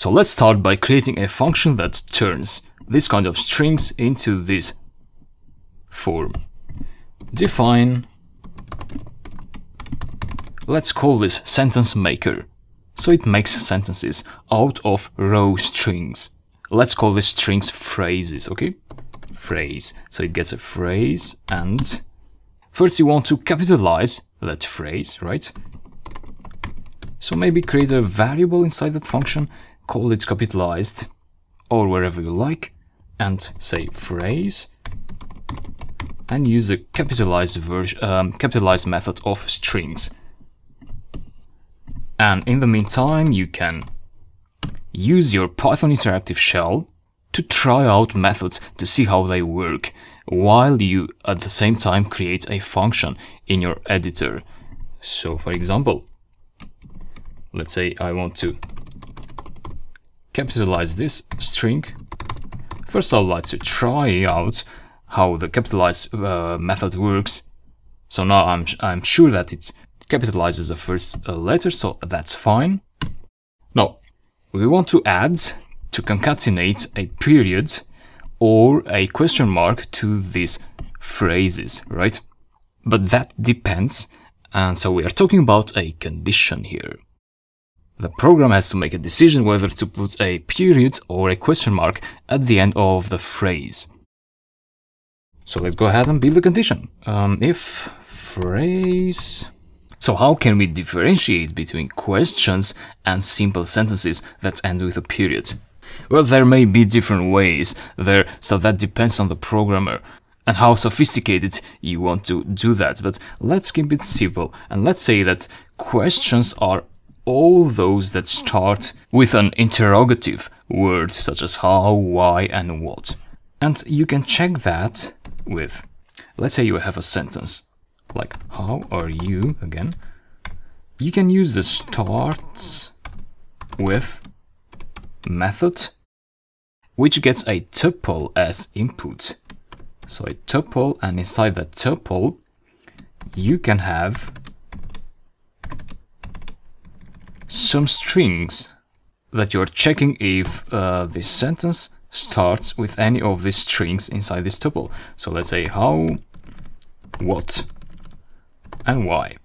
So let's start by creating a function that turns this kind of strings into this form. Define, let's call this sentence maker. So it makes sentences out of raw strings. Let's call these strings phrases, okay? Phrase. So it gets a phrase, and first you want to capitalize that phrase, right? So maybe create a variable inside that function, call it capitalized, or wherever you like, and say phrase, and use the capitalized method of strings. And in the meantime, you can use your Python interactive shell to try out methods to see how they work, while you at the same time create a function in your editor. So for example, let's say I want to capitalize this string. First I would like to try out how the capitalize method works. So now I'm sure that it capitalizes the first letter, so that's fine. Now we want to concatenate a period or a question mark to these phrases, right? But that depends, and so we are talking about a condition here. The program has to make a decision whether to put a period or a question mark at the end of the phrase. So let's go ahead and build the condition. If phrase... So how can we differentiate between questions and simple sentences that end with a period? Well, there may be different ways there, so that depends on the programmer and how sophisticated you want to do that. But let's keep it simple, and let's say that questions are all those that start with an interrogative word, such as how, why, and what. And you can check that with, let's say you have a sentence like how are you again. You can use the starts with method, which gets a tuple as input. So a tuple, and inside that tuple you can have some strings that you're checking if this sentence starts with any of these strings inside this tuple. So let's say how, what, and why.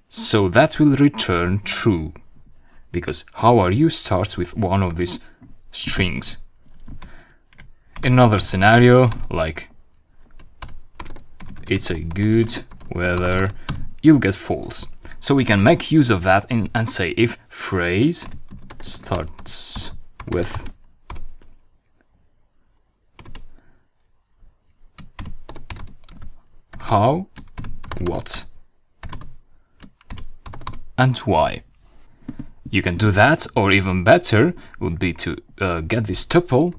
So that will return true, because how are you starts with one of these strings. In another scenario, like it's a good weather, you'll get false. So we can make use of that and say if phrase starts with how, what, and why. You can do that, or even better would be to get this tuple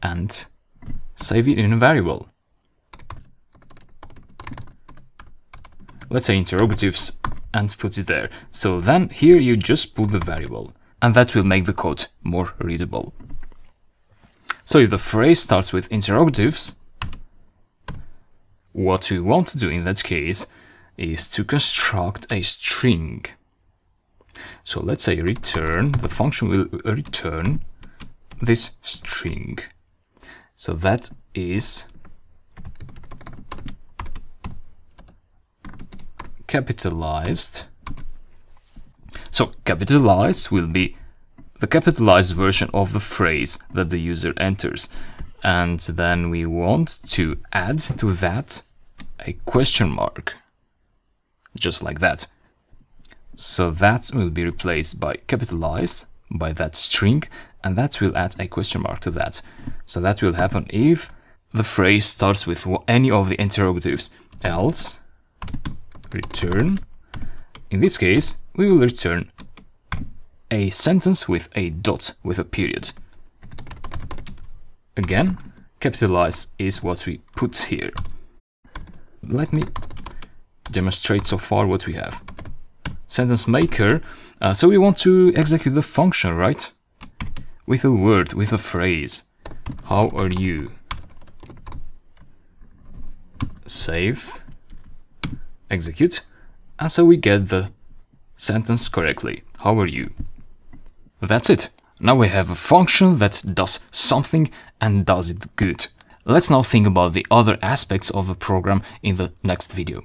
and save it in a variable. Let's say interrogatives, and put it there. So then here you just put the variable, and that will make the code more readable. So if the phrase starts with interrogatives, what we want to do in that case is to construct a string. So let's say return, the function will return this string. So that is capitalized. So capitalized will be the capitalized version of the phrase that the user enters. And then we want to add to that a question mark, just like that. So that will be replaced by capitalized, by that string, and that will add a question mark to that. So that will happen if the phrase starts with any of the interrogatives. Else, return. In this case, we will return a sentence with a dot with a period. Again, capitalize is what we put here. Let me demonstrate so far what we have. Sentence maker, so we want to execute the function, right? With a word, with a phrase. How are you? Save, execute, and so we get the sentence correctly. How are you? That's it. Now we have a function that does something and does it good. Let's now think about the other aspects of a program in the next video.